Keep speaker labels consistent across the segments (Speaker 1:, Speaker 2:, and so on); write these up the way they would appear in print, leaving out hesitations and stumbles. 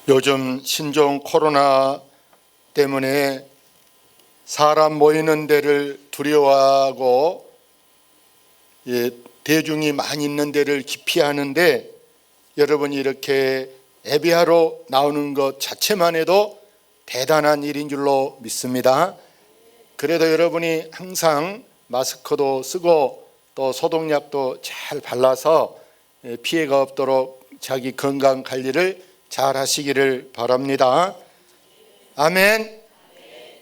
Speaker 1: 요즘 신종 코로나 때문에 사람 모이는 데를 두려워하고 대중이 많이 있는 데를 기피하는데, 여러분이 이렇게 예배하러 나오는 것 자체만 해도 대단한 일인 줄로 믿습니다. 그래도 여러분이 항상 마스크도 쓰고 또 소독약도 잘 발라서 피해가 없도록 자기 건강 관리를 잘 하시기를 바랍니다. 아멘.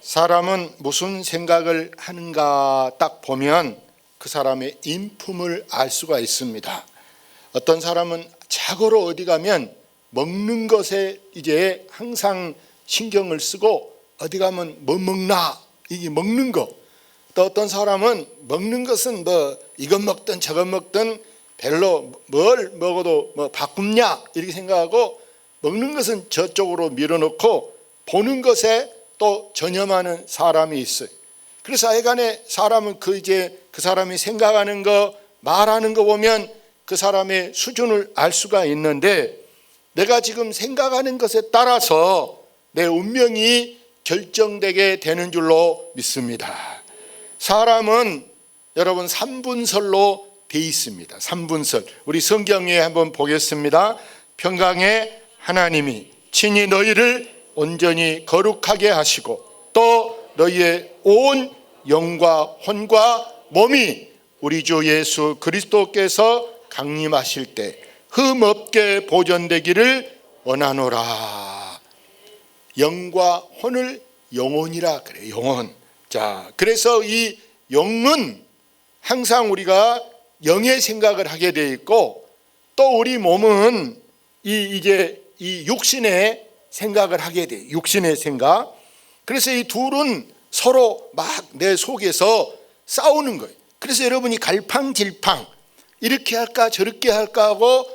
Speaker 1: 사람은 무슨 생각을 하는가 딱 보면 그 사람의 인품을 알 수가 있습니다. 어떤 사람은 자고로 어디 가면 먹는 것에 이제 항상 신경을 쓰고, 어디 가면 뭐 먹나, 이게 먹는 거. 또 어떤 사람은 먹는 것은 뭐 이것 먹든 저것 먹든 별로 뭘 먹어도 뭐 바꾼냐 이렇게 생각하고, 먹는 것은 저쪽으로 밀어놓고 보는 것에 또 전념하는 사람이 있어요. 그래서 하여간에 사람은 그 사람이 생각하는 거, 말하는 거 보면 그 사람의 수준을 알 수가 있는데, 내가 지금 생각하는 것에 따라서 내 운명이 결정되게 되는 줄로 믿습니다. 사람은 여러분 3분설로 돼 있습니다. 3분설. 우리 성경에 한번 보겠습니다. 평강의 하나님이 친히 너희를 온전히 거룩하게 하시고 또 너희의 온 영과 혼과 몸이 우리 주 예수 그리스도께서 강림하실 때 흠없게 보존되기를 원하노라. 영과 혼을 영혼이라 그래요. 영혼. 자, 그래서 이 영은 항상 우리가 영의 생각을 하게 돼 있고, 또 우리 몸은 이 육신의 생각을 하게 돼. 육신의 생각. 그래서 이 둘은 서로 막 내 속에서 싸우는 거예요. 그래서 여러분이 갈팡질팡 이렇게 할까 저렇게 할까 하고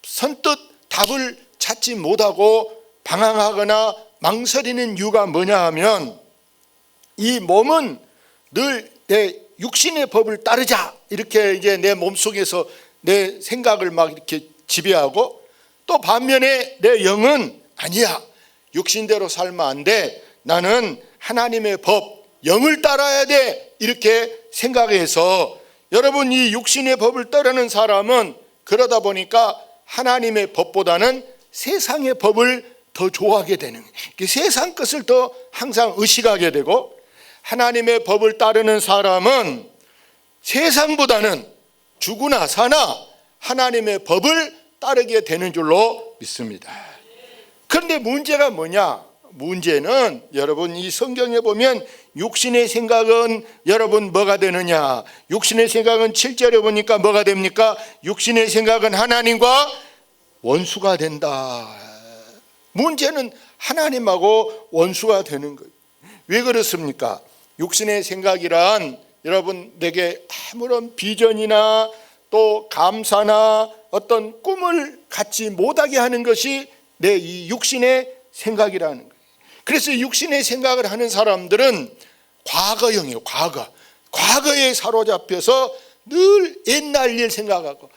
Speaker 1: 선뜻 답을 찾지 못하고 방황하거나 망설이는 이유가 뭐냐 하면, 이 몸은 늘 내 육신의 법을 따르자 이렇게 이제 내 몸속에서 내 생각을 막 이렇게 지배하고, 또 반면에 내 영은 아니야, 육신대로 살면 안 돼, 나는 하나님의 법 영을 따라야 돼 이렇게 생각해서, 여러분 이 육신의 법을 따르는 사람은 그러다 보니까 하나님의 법보다는 세상의 법을 더 좋아하게 되는 거예요. 세상 것을 더 항상 의식하게 되고, 하나님의 법을 따르는 사람은 세상보다는 죽으나 사나 하나님의 법을 따르게 되는 줄로 믿습니다. 그런데 문제가 뭐냐? 문제는 여러분 이 성경에 보면 육신의 생각은 여러분 뭐가 되느냐? 육신의 생각은 7절에 보니까 뭐가 됩니까? 육신의 생각은 하나님과 원수가 된다. 문제는 하나님하고 원수가 되는 거예요. 왜 그렇습니까? 육신의 생각이란 여러분 내게 아무런 비전이나 또 감사나 어떤 꿈을 갖지 못하게 하는 것이 내 이 육신의 생각이라는 거예요. 그래서 육신의 생각을 하는 사람들은 과거형이에요. 과거에 사로잡혀서 늘 옛날 일 생각하고,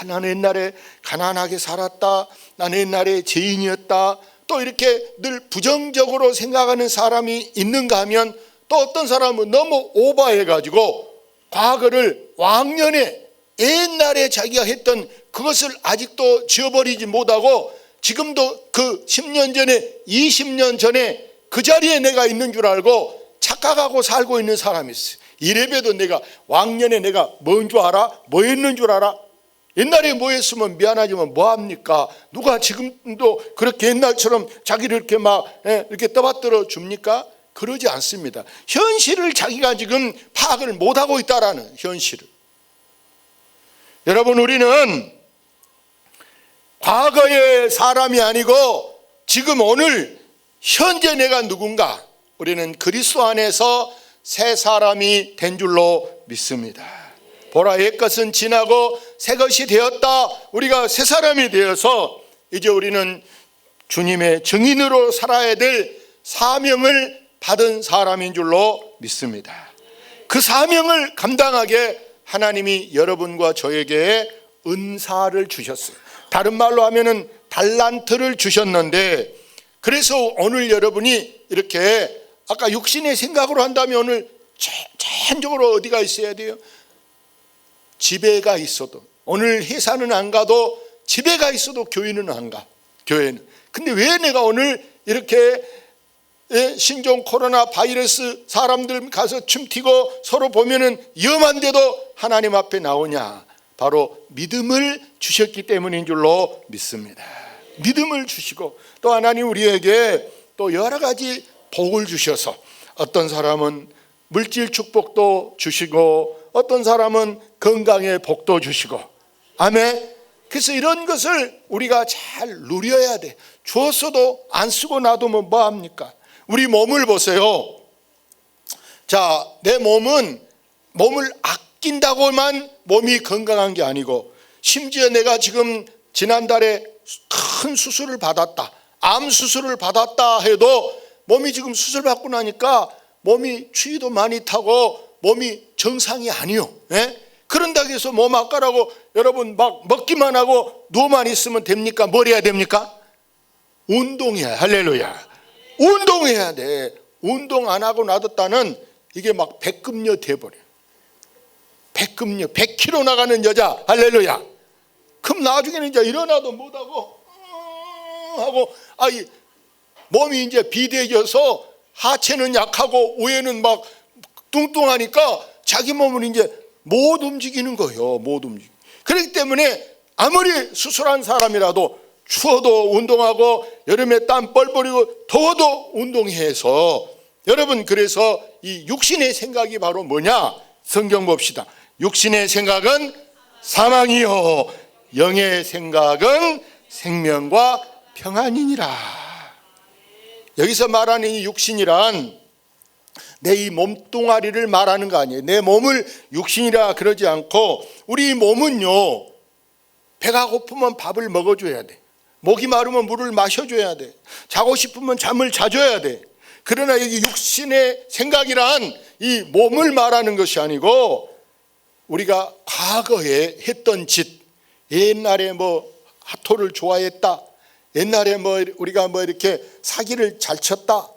Speaker 1: 나는 옛날에 가난하게 살았다, 나는 옛날에 죄인이었다, 또 이렇게 늘 부정적으로 생각하는 사람이 있는가 하면, 또 어떤 사람은 너무 오버해가지고 과거를 왕년에 옛날에 자기가 했던 그것을 아직도 지워버리지 못하고 지금도 그 10년 전에 20년 전에 그 자리에 내가 있는 줄 알고 착각하고 살고 있는 사람이 있어요. 이래봬도 내가 왕년에 내가 뭔 줄 알아? 뭐 했는 줄 알아? 옛날에 뭐 했으면 미안하지만 뭐합니까? 누가 지금도 그렇게 옛날처럼 자기를 이렇게 막 이렇게 떠받들어 줍니까? 그러지 않습니다. 현실을 자기가 지금 파악을 못하고 있다라는 현실을. 여러분 우리는 과거의 사람이 아니고 지금 오늘 현재 내가 누군가, 우리는 그리스도 안에서 새 사람이 된 줄로 믿습니다. 보라 옛것은 지나고 새 것이 되었다. 우리가 새 사람이 되어서 이제 우리는 주님의 증인으로 살아야 될 사명을 받은 사람인 줄로 믿습니다. 그 사명을 감당하게 하나님이 여러분과 저에게 은사를 주셨어요. 다른 말로 하면은 달란트를 주셨는데, 그래서 오늘 여러분이 이렇게 아까 육신의 생각으로 한다면 오늘 전적으로 어디가 있어야 돼요? 집에가 있어도, 오늘 회사는 안 가도 집에가 있어도 교회는 안 가. 교회는. 근데 왜 내가 오늘 이렇게 신종 코로나 바이러스 사람들 가서 춤튀고 서로 보면은 위험한데도 하나님 앞에 나오냐? 바로 믿음을 주셨기 때문인 줄로 믿습니다. 믿음을 주시고 또 하나님 우리에게 또 여러 가지 복을 주셔서, 어떤 사람은 물질 축복도 주시고 어떤 사람은 건강의 복도 주시고, 아멘. 그래서 이런 것을 우리가 잘 누려야 돼. 주었어도 안 쓰고 놔두면 뭐합니까? 우리 몸을 보세요. 자, 내 몸은 몸을 아낀다고만 몸이 건강한 게 아니고, 심지어 내가 지금 지난달에 큰 수술을 받았다, 암 수술을 받았다 해도 몸이 지금 수술 받고 나니까 몸이 추위도 많이 타고 몸이 정상이 아니요. 예? 그런다고 해서 몸 아까라고 여러분 막 먹기만 하고 누워만 있으면 됩니까? 뭘 해야 됩니까? 운동해야. 할렐루야. 운동해야 돼. 운동 안 하고 놔뒀다는 이게 막 백금녀 돼버려. 백금녀, 100kg 나가는 여자. 할렐루야. 그럼 나중에는 이제 일어나도 못하고 하고, 몸이 이제 비대해져서 하체는 약하고 위에는 막 뚱뚱하니까 자기 몸은 이제 못 움직이는 거예요. 못 움직이고. 그렇기 때문에 아무리 수술한 사람이라도 추워도 운동하고 여름에 땀 뻘뻘이고 더워도 운동해서, 여러분 그래서 이 육신의 생각이 바로 뭐냐? 성경 봅시다. 육신의 생각은 사망이요 영의 생각은 생명과 평안이니라. 여기서 말하는 이 육신이란 내 이 몸뚱아리를 말하는 거 아니에요. 내 몸을 육신이라 그러지 않고, 우리 몸은요, 배가 고프면 밥을 먹어줘야 돼. 목이 마르면 물을 마셔줘야 돼. 자고 싶으면 잠을 자줘야 돼. 그러나 여기 육신의 생각이란 이 몸을 말하는 것이 아니고, 우리가 과거에 했던 짓, 옛날에 뭐 핫토를 좋아했다, 옛날에 뭐 우리가 뭐 이렇게 사기를 잘 쳤다,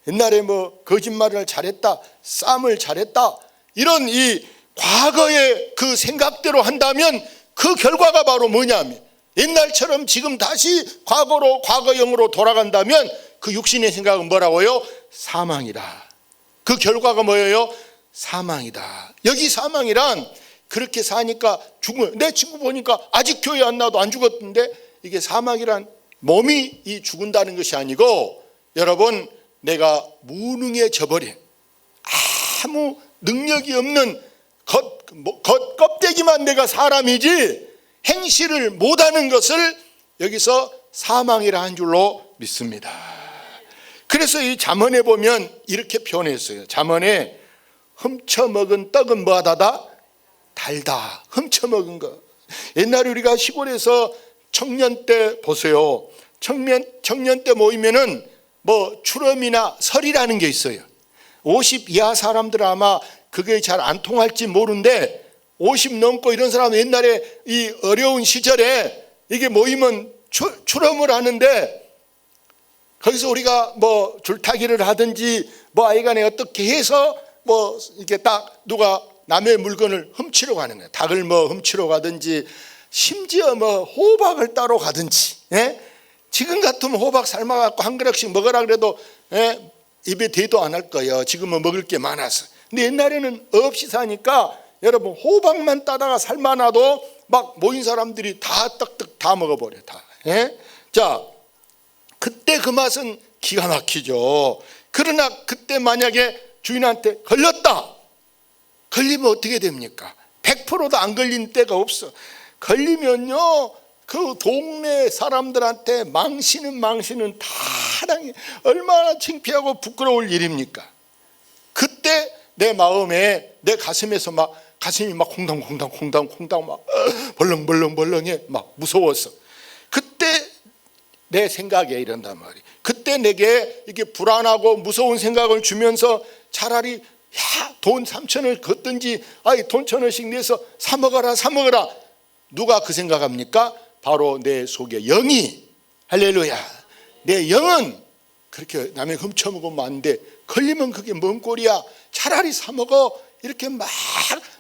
Speaker 1: 옛날에 뭐 거짓말을 잘했다, 싸움을 잘했다, 이런 이 과거의 그 생각대로 한다면 그 결과가 바로 뭐냐면, 옛날처럼 지금 다시 과거로, 과거형으로 돌아간다면 그 육신의 생각은 뭐라고요? 사망이다. 그 결과가 뭐예요? 사망이다. 여기 사망이란 그렇게 사니까 죽어요. 내 친구 보니까 아직 교회 안 나와도 안 죽었던데, 이게 사망이란 몸이 이 죽은다는 것이 아니고, 여러분 내가 무능해져 버린, 아무 능력이 없는 겉껍데기만 내가 사람이지 행실을 못하는 것을 여기서 사망이라 한 줄로 믿습니다. 그래서 이 잠언에 보면 이렇게 표현했어요. 잠언에 훔쳐먹은 떡은 뭐하다다? 달다. 훔쳐먹은 거. 옛날에 우리가 시골에서 청년 때 보세요. 청년 때 모이면은 뭐 추럼이나 설이라는 게 있어요. 50 이하 사람들은 아마 그게 잘 안 통할지 모르는데, 50 넘고 이런 사람은 옛날에 이 어려운 시절에 이게 모이면 추럼을 하는데, 거기서 우리가 뭐 줄타기를 하든지 뭐 아이간에 어떻게 해서 뭐 이렇게 딱 누가 남의 물건을 훔치러 가는 거예요. 닭을 뭐 훔치러 가든지, 심지어 뭐 호박을 따러 가든지. 예? 지금 같으면 호박 삶아갖고 한 그릇씩 먹으라 그래도 입에 대도 안 할 거예요. 지금은 먹을 게 많아서. 근데 옛날에는 없이 사니까 여러분 호박만 따다가 삶아놔도 막 모인 사람들이 다 떡떡 다 먹어버려. 다. 예? 자, 그때 그 맛은 기가 막히죠. 그러나 그때 만약에 주인한테 걸렸다, 걸리면 어떻게 됩니까? 100%도 안 걸린 때가 없어. 걸리면요, 그 동네 사람들한테 망신은 다 당해. 얼마나 창피하고 부끄러울 일입니까? 그때 내 마음에, 내 가슴에서 막 가슴이 막 콩당콩당 막 벌렁벌렁해. 막 무서웠어. 그때 내 생각에 이런단 말이에요. 그때 내게 이게 불안하고 무서운 생각을 주면서 차라리 돈 3,000원 걷든지 돈 1,000원씩 내서 사 먹어라. 누가 그 생각합니까? 바로 내 속에 영이 할렐루야. 내 영은 그렇게 남의 훔쳐먹으면 안 돼. 걸리면 그게 뭔 꼴이야. 차라리 사 먹어. 이렇게 막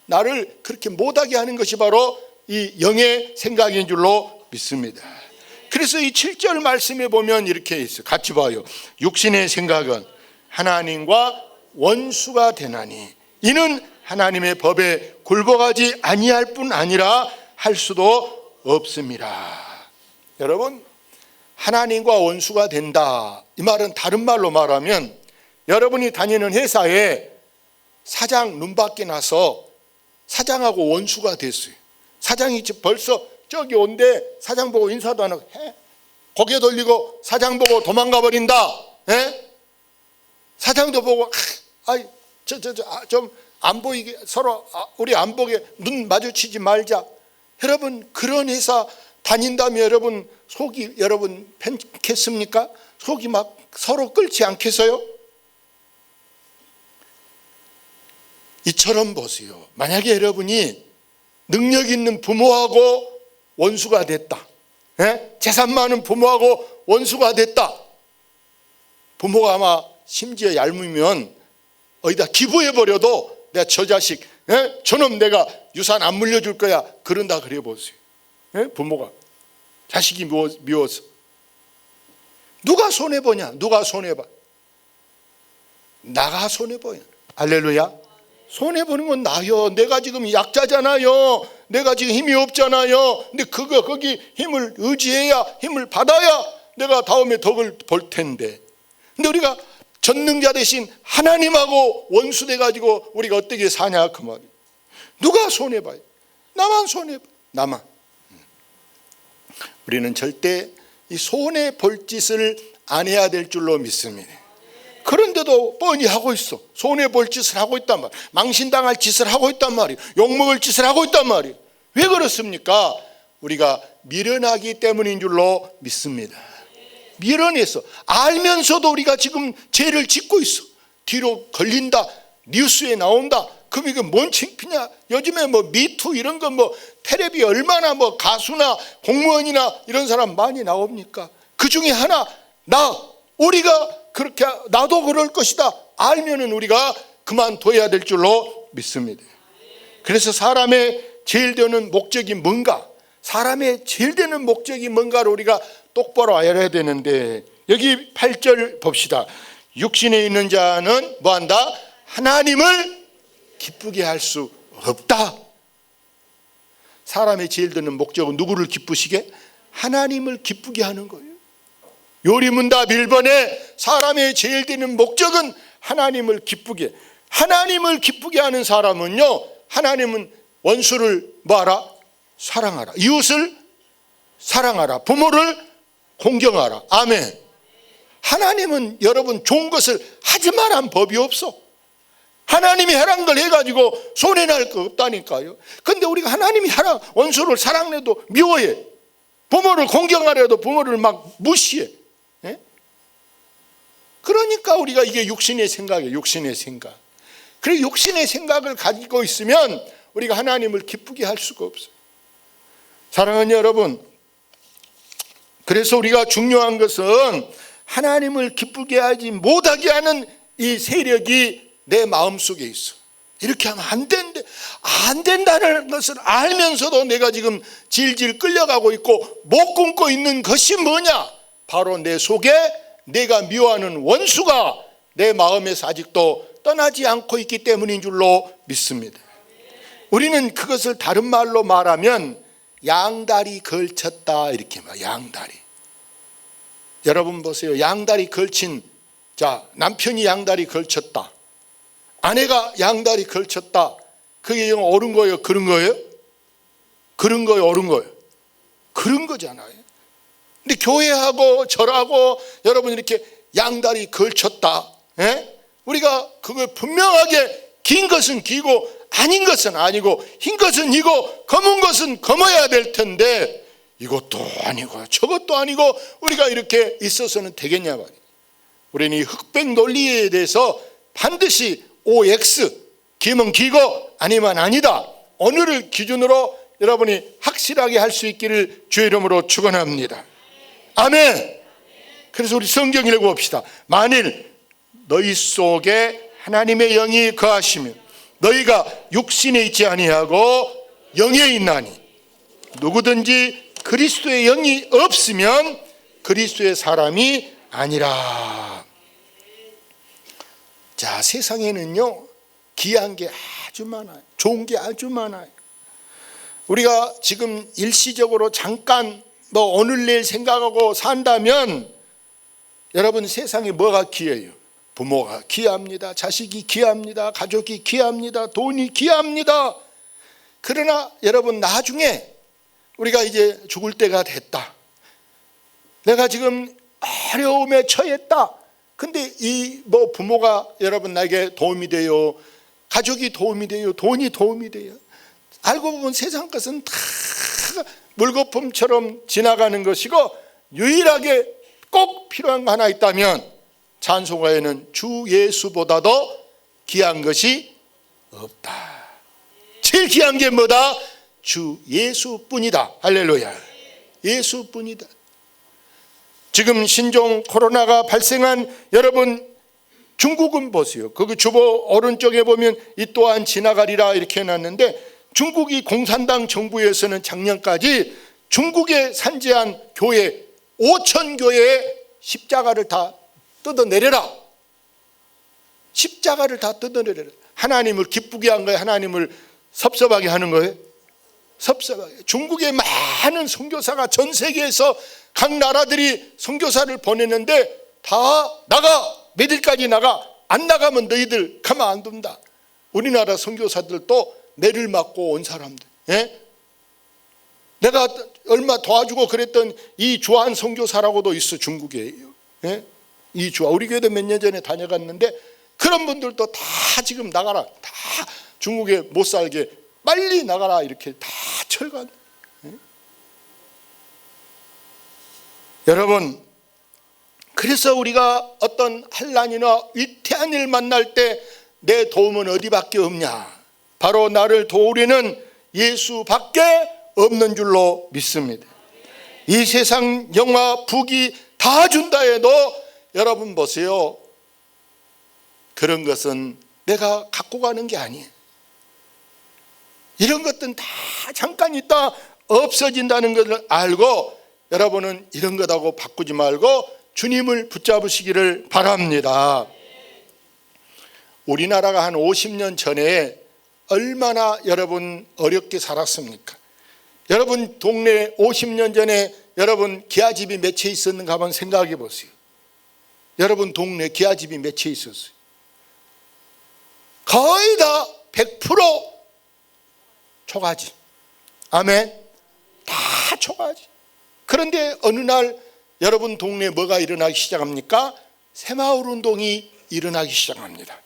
Speaker 1: 나를 그렇게 못하게 하는 것이 바로 이 영의 생각인 줄로 믿습니다. 그래서 이 7절 말씀에 보면 이렇게 있어요. 같이 봐요. 육신의 생각은 하나님과 원수가 되나니 이는 하나님의 법에 굴복하지 아니할 뿐 아니라 할 수도 없습니다. 여러분, 하나님과 원수가 된다. 이 말은 다른 말로 말하면 여러분이 다니는 회사에 사장 눈밖에 나서 사장하고 원수가 됐어요. 사장이 벌써 저기 온데 사장 보고 인사도 안 하고 고개 돌리고 사장 보고 도망가 버린다. 사장도 보고 좀 안 보이게 서로 우리 안 보게 눈 마주치지 말자. 여러분, 그런 회사 다닌다면 여러분 속이 여러분 편겠습니까? 속이 막 서로 끓지 않겠어요? 이처럼 보세요. 만약에 여러분이 능력 있는 부모하고 원수가 됐다. 재산 많은 부모하고 원수가 됐다. 부모가 아마 심지어 얄미면 어디다 기부해버려도 내가 저 자식, 저놈 내가 유산 안 물려줄 거야. 그런다 그래 보세요. 부모가 자식이 미워서. 누가 손해보냐? 누가 손해봐? 나가 손해보냐? 할렐루야. 손해보는 건 나요. 내가 지금 약자잖아요. 내가 지금 힘이 없잖아요. 근데 거기 힘을 의지해야, 힘을 받아야 내가 다음에 덕을 볼 텐데. 근데 우리가 전능자 대신 하나님하고 원수돼 가지고 우리가 어떻게 사냐 그 말이에요. 누가 손해봐요? 나만 손해봐. 나만. 우리는 절대 이 손해볼 짓을 안 해야 될 줄로 믿습니다. 그런데도 뻔히 하고 있어. 손해볼 짓을 하고 있단 말이에요. 망신당할 짓을 하고 있단 말이에요. 욕먹을 짓을 하고 있단 말이에요. 왜 그렇습니까? 우리가 미련하기 때문인 줄로 믿습니다. 미련해서 알면서도 우리가 지금 죄를 짓고 있어. 뒤로 걸린다, 뉴스에 나온다. 그럼 이게 뭔 창피냐? 요즘에 뭐 미투 이런 거 뭐 텔레비 얼마나 뭐 가수나 공무원이나 이런 사람 많이 나옵니까? 그 중에 하나 우리가 그렇게 나도 그럴 것이다 알면은 우리가 그만둬야 될 줄로 믿습니다. 그래서 사람의 제일 되는 목적이 뭔가? 사람의 제일 되는 목적이 뭔가를 우리가 똑바로 알아야 되는데 여기 8절 봅시다. 육신에 있는 자는 뭐한다? 하나님을 기쁘게 할 수 없다. 사람의 제일 되는 목적은 누구를 기쁘시게? 하나님을 기쁘게 하는 거예요. 요리문답 1번에 사람의 제일 되는 목적은 하나님을 기쁘게. 하나님을 기쁘게 하는 사람은요, 하나님은 원수를 뭐하라? 사랑하라. 이웃을 사랑하라. 부모를 공경하라. 아멘. 하나님은 여러분 좋은 것을 하지 말란 법이 없어. 하나님이 하란 걸 해가지고 손해날 거 없다니까요. 근데 우리가 하나님이 하라 원수를 사랑해도 미워해. 부모를 공경하려도 부모를 막 무시해. 그러니까 우리가 이게 육신의 생각이에요. 육신의 생각. 그래 육신의 생각을 가지고 있으면 우리가 하나님을 기쁘게 할 수가 없어요. 사랑하는 여러분, 그래서 우리가 중요한 것은 하나님을 기쁘게 하지 못하게 하는 이 세력이 내 마음속에 있어. 이렇게 하면 안 된다는 것을 알면서도 내가 지금 질질 끌려가고 있고 못 끊고 있는 것이 뭐냐? 바로 내 속에 내가 미워하는 원수가 내 마음에서 아직도 떠나지 않고 있기 때문인 줄로 믿습니다. 우리는 그것을 다른 말로 말하면 양다리 걸쳤다 이렇게 말해요. 양다리. 여러분 보세요. 양다리 걸친 남편이 양다리 걸쳤다. 아내가 양다리 걸쳤다. 그게 옳은 거예요? 그런 거예요? 그런 거예요? 옳은 거예요? 그런 거잖아요. 근데 교회하고 절하고 여러분 이렇게 양다리 걸쳤다. 우리가 그걸 분명하게 긴 것은 기고 아닌 것은 아니고 흰 것은 이고 검은 것은 검어야 될 텐데 이것도 아니고 저것도 아니고 우리가 이렇게 있어서는 되겠냐 말이에요. 우리는 이 흑백 논리에 대해서 반드시 OX 기면 기고 아니면 아니다. 오늘을 기준으로 여러분이 확실하게 할 수 있기를 주의 이름으로 축원합니다. 아멘. 그래서 우리 성경 읽어봅시다. 만일 너희 속에 하나님의 영이 거하시면 너희가 육신에 있지 아니하고 영에 있나니, 누구든지 그리스도의 영이 없으면 그리스도의 사람이 아니라. 자, 세상에는요 귀한 게 아주 많아요. 좋은 게 아주 많아요. 우리가 지금 일시적으로 잠깐 오늘 내일 생각하고 산다면, 여러분 세상에 뭐가 귀해요? 부모가 귀합니다. 자식이 귀합니다. 가족이 귀합니다. 돈이 귀합니다. 그러나 여러분 나중에 우리가 이제 죽을 때가 됐다, 내가 지금 어려움에 처했다. 근데 이 부모가 여러분 나에게 도움이 돼요, 가족이 도움이 돼요, 돈이 도움이 돼요. 알고 보면 세상 것은 다 물거품처럼 지나가는 것이고, 유일하게 꼭 필요한 거 하나 있다면 찬송가에는 주 예수보다도 귀한 것이 없다. 제일 귀한 게 뭐다? 주 예수뿐이다. 할렐루야. 예수뿐이다. 지금 신종 코로나가 발생한 여러분 중국은 보세요. 거기 주보 오른쪽에 보면 이 또한 지나가리라 이렇게 해놨는데, 중국이 공산당 정부에서는 작년까지 중국에 산재한 교회 5천 교회에 십자가를 다 뜯어내려라. 십자가를 다 뜯어내려라. 하나님을 기쁘게 한 거예요? 하나님을 섭섭하게 하는 거예요? 섭섭하게. 중국의 많은 선교사가 전 세계에서 각 나라들이 선교사를 보냈는데 다 나가, 며칠까지 나가, 안 나가면 너희들 가만 안 둔다. 우리나라 선교사들도 매를 맞고 온 사람들, 예? 내가 얼마 도와주고 그랬던 이 주한 선교사라고도 있어, 중국에. 예? 이 주한, 우리 교회도 몇 년 전에 다녀갔는데 그런 분들도 다 지금 나가라, 다 중국에 못 살게 빨리 나가라 이렇게 다 철거한. 예? 여러분, 그래서 우리가 어떤 환난이나 위태한 일 만날 때 내 도움은 어디밖에 없냐? 바로 나를 도우리는 예수밖에 없는 줄로 믿습니다. 이 세상 영화 부귀 다 준다 해도 여러분 보세요, 그런 것은 내가 갖고 가는 게 아니에요. 이런 것들은 다 잠깐 있다 없어진다는 것을 알고, 여러분은 이런 것하고 바꾸지 말고 주님을 붙잡으시기를 바랍니다. 우리나라가 한 50년 전에 얼마나 여러분 어렵게 살았습니까? 여러분 동네 50년 전에 여러분 기아집이 몇 채 있었는가 한번 생각해 보세요. 여러분 동네 기아집이 몇 채 있었어요? 거의 다 100% 초가집. 아멘. 다 초가집. 그런데 어느 날 여러분 동네에 뭐가 일어나기 시작합니까? 새마을 운동이 일어나기 시작합니다.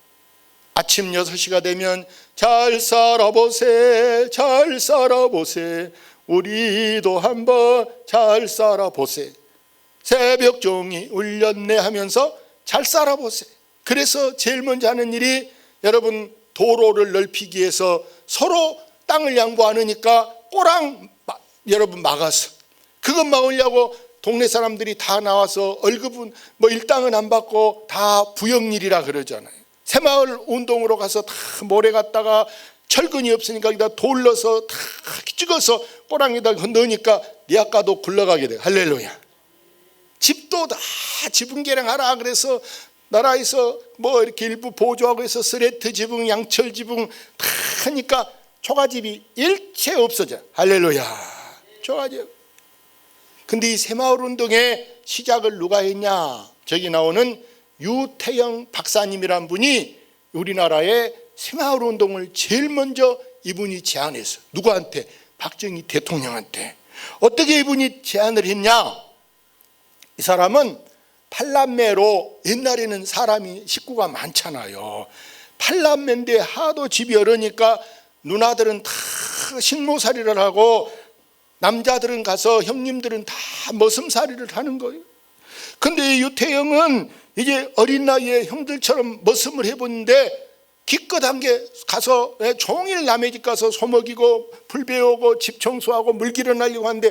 Speaker 1: 아침 6시가 되면 잘 살아보세, 잘 살아보세, 우리도 한번 잘 살아보세, 새벽 종이 울렸네 하면서 잘 살아보세. 그래서 제일 먼저 하는 일이 여러분 도로를 넓히기 위해서 서로 땅을 양보 안 하니까 꼬랑 여러분 막았어. 그것 막으려고 동네 사람들이 다 나와서 월급은 일당은 안 받고 다 부역일이라 그러잖아요. 새마을 운동으로 가서 다 모래 갖다가 철근이 없으니까 여기다 돌 넣어서 다 찍어서 꼬랑에다 넣으니까 네 아까도 굴러가게 돼. 할렐루야. 집도 다 지붕 개량하라 그래서 나라에서 이렇게 일부 보조하고 해서 스레트 지붕, 양철 지붕 다 하니까 초가집이 일체 없어져. 할렐루야. 초가집. 근데 이 새마을 운동의 시작을 누가 했냐? 저기 나오는 유태영 박사님이란 분이 우리나라의 새마을 운동을 제일 먼저 이분이 제안했어요. 누구한테? 박정희 대통령한테. 어떻게 이분이 제안을 했냐? 이 사람은 팔남매로, 옛날에는 사람이 식구가 많잖아요. 팔남매인데 하도 집이 어려니까 누나들은 다 식모살이를 하고 남자들은 가서, 형님들은 다 머슴살이를 하는 거예요. 근데 유태영은 이제 어린 나이에 형들처럼 머슴을 해보는데 기껏한 게 가서 종일 남의 집 가서 소 먹이고 불 배우고 집 청소하고 물 길어내려고 하는데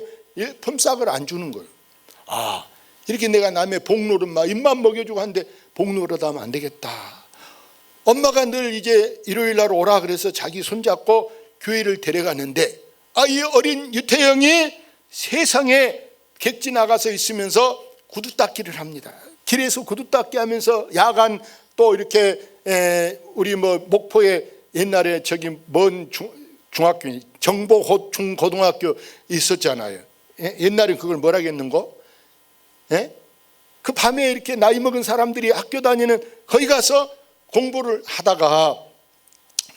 Speaker 1: 품삯을 안 주는 거예요. 아, 이렇게 내가 남의 복노릇 막 입만 먹여주고 하는데 복노릇 하면 안 되겠다. 엄마가 늘 이제 일요일 날 오라 그래서 자기 손잡고 교회를 데려가는데, 이 어린 유태영이 세상에 객지 나가서 있으면서 구두 닦기를 합니다. 길에서 구두 닦기 하면서 야간 또 이렇게 우리 목포에 옛날에 저기 먼 중학교 정보 중고등학교 있었잖아요. 옛날에 그걸 뭐라 했는거? 그 밤에 이렇게 나이 먹은 사람들이 학교 다니는 거기 가서 공부를 하다가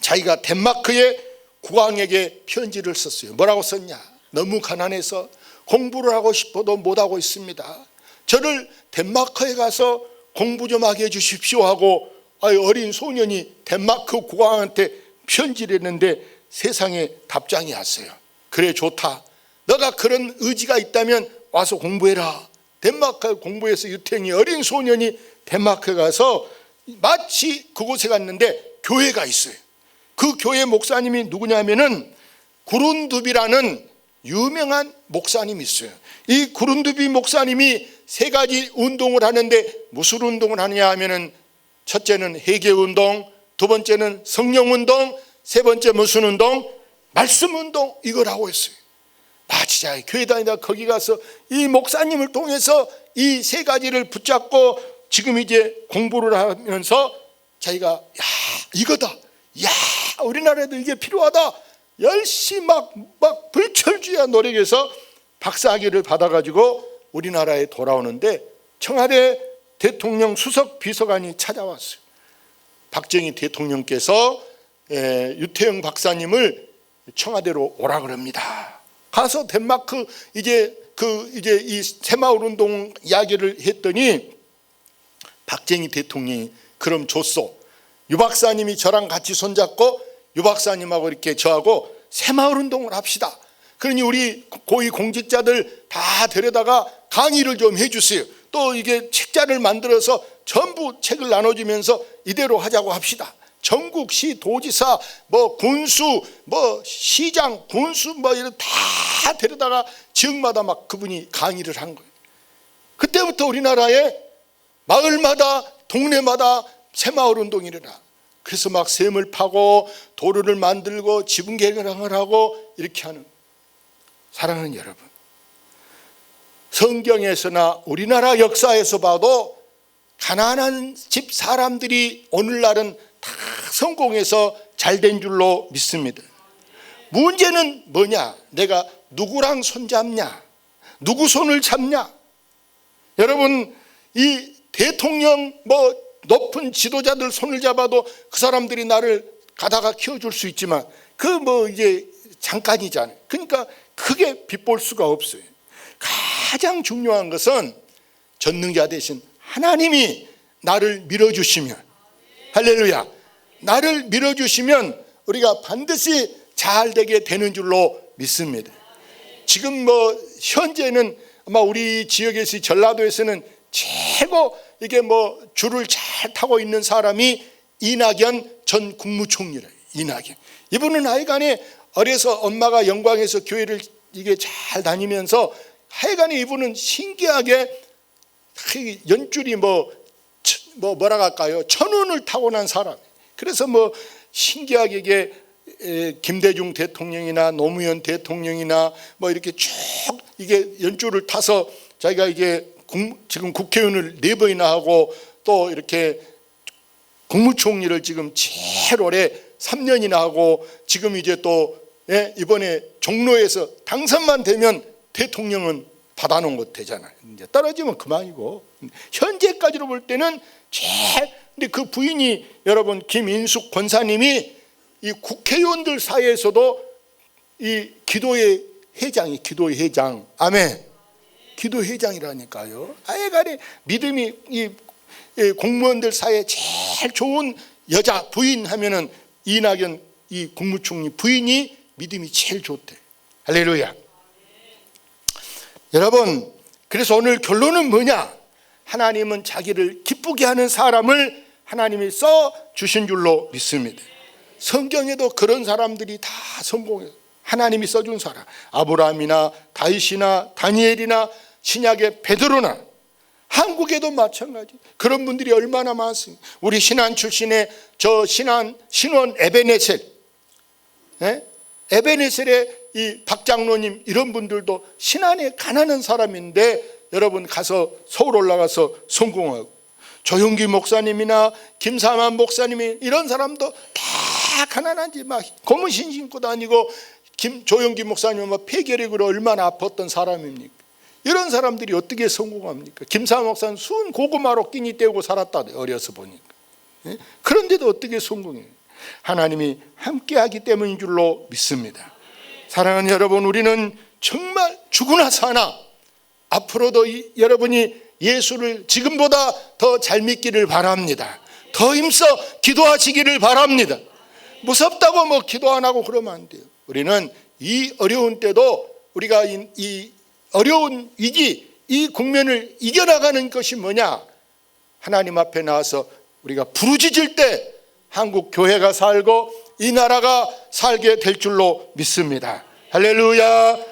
Speaker 1: 자기가 덴마크의 국왕에게 편지를 썼어요. 뭐라고 썼냐? 너무 가난해서 공부를 하고 싶어도 못하고 있습니다. 저를 덴마크에 가서 공부 좀 하게 해주십시오 하고 어린 소년이 덴마크 국왕한테 편지를 했는데 세상에 답장이 왔어요. 그래, 좋다. 너가 그런 의지가 있다면 와서 공부해라. 덴마크에 공부해서 유태영이 어린 소년이 덴마크에 가서 마치 그곳에 갔는데 교회가 있어요. 그 교회 목사님이 누구냐면은 구룬두비라는 유명한 목사님이 있어요. 이 구룬두비 목사님이 세 가지 운동을 하는데 무슨 운동을 하느냐 하면은 첫째는 회개운동, 두 번째는 성령운동, 세 번째 무슨 운동? 말씀운동. 이걸 하고 있어요. 마치 자기 교회 다니다 거기 가서 이 목사님을 통해서 이 세 가지를 붙잡고 지금 이제 공부를 하면서 자기가 이거다. 우리나라에도 이게 필요하다. 열심히 막 불철주야 노력해서 박사학위를 받아가지고 우리나라에 돌아오는데 청와대 대통령 수석 비서관이 찾아왔어요. 박정희 대통령께서 유태영 박사님을 청와대로 오라 그럽니다. 가서 덴마크 이제 이 새마을 운동 이야기를 했더니 박정희 대통령이 그럼 좋소. 유 박사님이 저랑 같이 손잡고 유 박사님하고 이렇게 저하고 새마을 운동을 합시다. 그러니 우리 고위 공직자들 다 데려다가 강의를 좀 해주세요. 또 이게 책자를 만들어서 전부 책을 나눠주면서 이대로 하자고 합시다. 전국시 도지사 군수 시장 군수 이런 다 데려다가 지역마다 막 그분이 강의를 한 거예요. 그때부터 우리나라에 마을마다 동네마다 새마을 운동이 일어나. 그래서 막 샘을 파고 도로를 만들고 지붕 개량을 하고 이렇게 하는. 사랑하는 여러분, 성경에서나 우리나라 역사에서 봐도 가난한 집 사람들이 오늘날은 다 성공해서 잘된 줄로 믿습니다. 문제는 뭐냐? 내가 누구랑 손잡냐? 누구 손을 잡냐? 여러분, 이 대통령 높은 지도자들 손을 잡아도 그 사람들이 나를 가다가 키워줄 수 있지만 이제 잠깐이잖아요. 그러니까 크게 빗볼 수가 없어요. 가장 중요한 것은 전능자 되신 하나님이 나를 밀어주시면, 할렐루야, 나를 밀어주시면 우리가 반드시 잘 되게 되는 줄로 믿습니다. 지금 현재는 아마 우리 지역에서 전라도에서는 최고 이게 줄을 잘 타고 있는 사람이 이낙연 전 국무총리래요. 이낙연. 이분은 하여간에 어려서 엄마가 영광에서 교회를 이게 잘 다니면서 하여간에 이분은 신기하게 연줄이 뭐라 할까요? 천운을 타고난 사람. 그래서 신기하게 이게 김대중 대통령이나 노무현 대통령이나 이렇게 쭉 이게 연줄을 타서 자기가 이게 지금 국회의원을 4번이나 하고 또 이렇게 국무총리를 지금 제일 오래 3년이나 하고 지금 이제 또 이번에 종로에서 당선만 되면 대통령은 받아놓은 것 되잖아요. 이제 떨어지면 그만이고 현재까지로 볼 때는 제일. 근데 그 부인이 여러분 김인숙 권사님이 이 국회의원들 사이에서도 이 기도의 회장. 아멘. 기도의 회장이라니까요. 아예간에 믿음이 이 공무원들 사이에 제일 좋은 여자 부인 하면은 이낙연 이 국무총리 부인이 믿음이 제일 좋대. 할렐루야. 여러분, 그래서 오늘 결론은 뭐냐? 하나님은 자기를 기쁘게 하는 사람을 하나님이 써 주신 줄로 믿습니다. 성경에도 그런 사람들이 다 성공해요. 하나님이 써준 사람, 아브라함이나 다윗이나 다니엘이나 신약의 베드로나 한국에도 마찬가지. 그런 분들이 얼마나 많습니까? 우리 신안 출신의 저 신원 에베네셀, 에베네셀의 이 박장로님, 이런 분들도 신안에 가난한 사람인데 여러분 가서 서울 올라가서 성공하고, 조용기 목사님이나 김사만 목사님이 이런 사람도 다 가난한지 막 고무신 신고 다니고, 조용기 목사님은 막 폐결핵으로 얼마나 아팠던 사람입니까? 이런 사람들이 어떻게 성공합니까? 김사만 목사는 순 고구마로 끼니 때우고 살았다, 어려서 보니까. 그런데도 어떻게 성공해요? 하나님이 함께하기 때문인 줄로 믿습니다. 사랑하는 여러분, 우리는 정말 죽으나 사나 앞으로도 여러분이 예수를 지금보다 더 잘 믿기를 바랍니다. 더 힘써 기도하시기를 바랍니다. 무섭다고 뭐 기도 안 하고 그러면 안 돼요. 우리는 이 어려운 때도 우리가 이 어려운 위기, 이 국면을 이겨나가는 것이 뭐냐? 하나님 앞에 나와서 우리가 부르짖을 때 한국 교회가 살고 이 나라가 살게 될 줄로 믿습니다. 할렐루야.